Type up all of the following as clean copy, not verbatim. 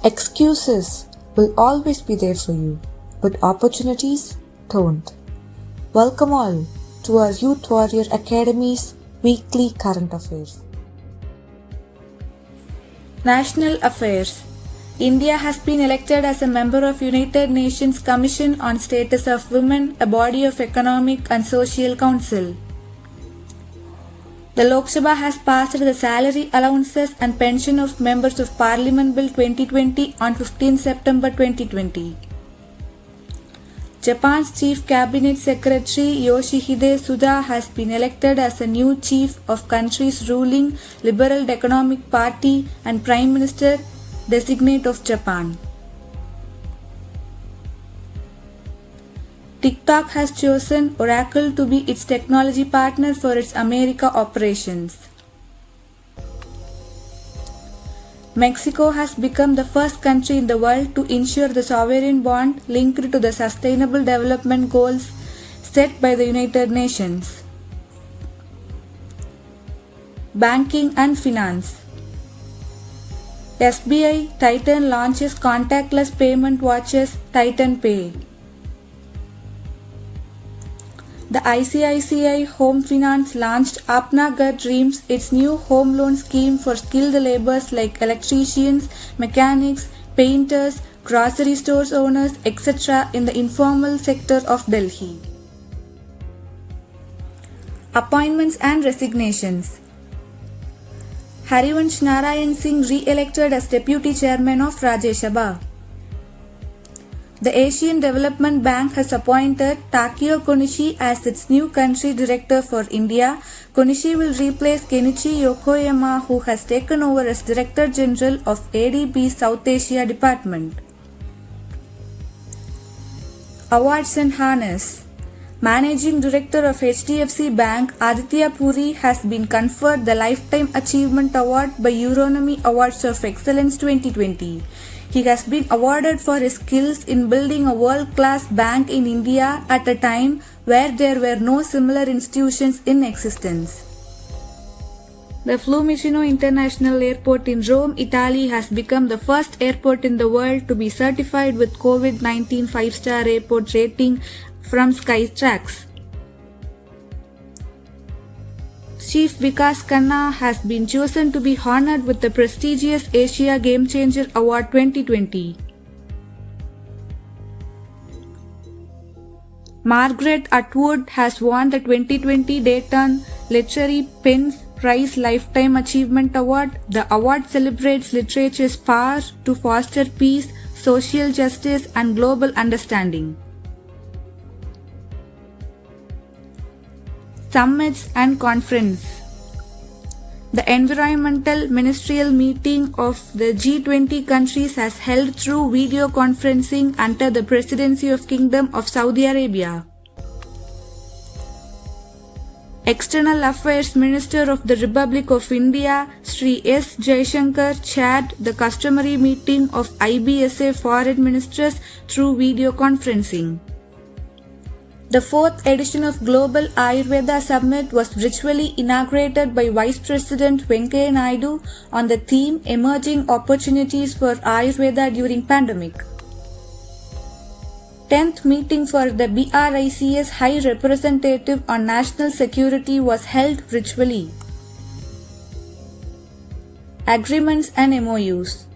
Excuses will always be there for you, but opportunities don't. Welcome all to our Youth Warrior Academy's weekly current affairs. National Affairs. India has been elected as a member of United Nations Commission on Status of Women, a body of economic and social council. The Lok Sabha has passed the Salary Allowances and Pension of Members of Parliament Bill 2020 on 15 September 2020. Japan's Chief Cabinet Secretary Yoshihide Suga has been elected as a new chief of country's ruling Liberal Economic Party and Prime Minister designate of Japan. TikTok has chosen Oracle to be its technology partner for its America operations. Mexico has become the first country in the world to issue the sovereign bond linked to the Sustainable Development Goals set by the United Nations. Banking and Finance. SBI Titan launches contactless payment watches Titan Pay. The ICICI Home Finance launched Apna Ghar Dreams, its new home loan scheme for skilled laborers like electricians, mechanics, painters, grocery stores owners, etc. in the informal sector of Delhi. Appointments and resignations. Harivansh Narayan Singh re-elected as Deputy Chairman of Rajya Sabha. The Asian Development Bank has appointed Takeo Konishi as its new country director for India. Konishi will replace Kenichi Yokoyama, who has taken over as Director General of ADB South Asia Department. Awards and Harness. Managing Director of HDFC Bank, Aditya Puri, has been conferred the Lifetime Achievement Award by Euronomy Awards of Excellence 2020. He has been awarded for his skills in building a world-class bank in India at a time where there were no similar institutions in existence. The Fiumicino International Airport in Rome, Italy has become the first airport in the world to be certified with COVID-19 5-star airport rating from Skytrax. Chief Vikas Khanna has been chosen to be honored with the prestigious Asia Game Changer Award 2020. Margaret Atwood has won the 2020 Dayton Literary Penn's Prize Lifetime Achievement Award. The award celebrates literature's power to foster peace, social justice, and global understanding. Summits and Conference. The Environmental Ministerial Meeting of the G20 countries has held through video conferencing under the Presidency of Kingdom of Saudi Arabia. External Affairs Minister of the Republic of India, Sri S. Jaishankar, chaired the customary meeting of IBSA foreign ministers through video conferencing. The 4th edition of Global Ayurveda Summit was virtually inaugurated by Vice President Venkaiah Naidu on the theme Emerging Opportunities for Ayurveda During Pandemic. 10th meeting for the BRICS High Representative on National Security was held virtually. Agreements and MOUs.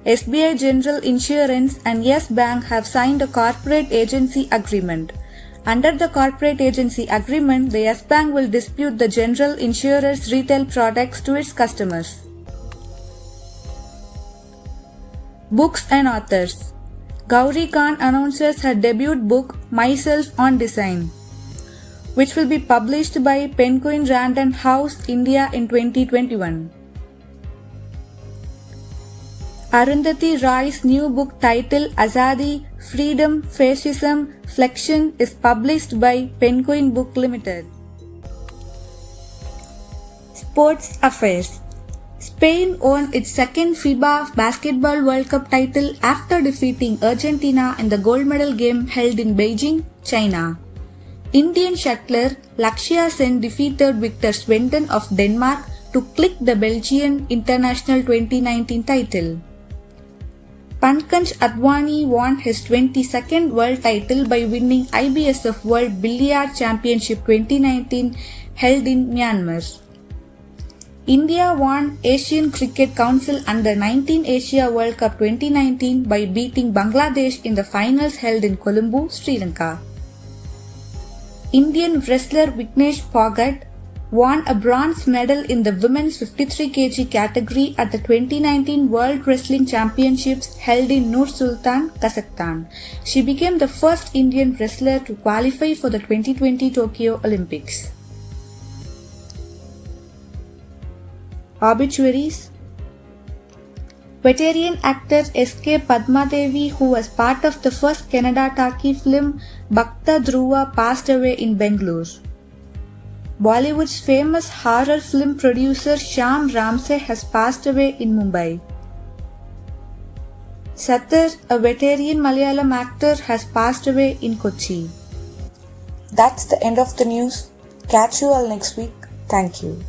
SBI General Insurance and Yes Bank have signed a corporate agency agreement. Under the corporate agency agreement, the Yes Bank will distribute the general insurer's retail products to its customers. Books and authors. Gauri Khan announces her debut book, Myself on Design, which will be published by Penguin Random House, India in 2021. Arundhati Roy's new book titled Azadi, Freedom, Fascism, Flexion is published by Penguin Book Limited. Sports Affairs. Spain won its second FIBA Basketball World Cup title after defeating Argentina in the gold medal game held in Beijing, China. Indian shuttler Lakshya Sen defeated Victor Svensson of Denmark to click the Belgian International 2019 title. Pankaj Advani won his 22nd world title by winning IBSF World Billiard Championship 2019 held in Myanmar. India won Asian Cricket Council Under-19 Asia World Cup 2019 by beating Bangladesh in the finals held in Colombo, Sri Lanka. Indian wrestler Vignesh Phogat won a bronze medal in the women's 53 kg category at the 2019 World Wrestling Championships held in Nur Sultan, Kazakhstan. She became the first Indian wrestler to qualify for the 2020 Tokyo Olympics. Obituaries. Veteran actor S.K. Padmadevi, who was part of the first Kannada talkie film Bhakta Dhruva, passed away in Bengaluru. Bollywood's famous horror film producer Shyam Ramsay has passed away in Mumbai. Sathar, a veteran Malayalam actor, has passed away in Kochi. That's the end of the news. Catch you all next week. Thank you.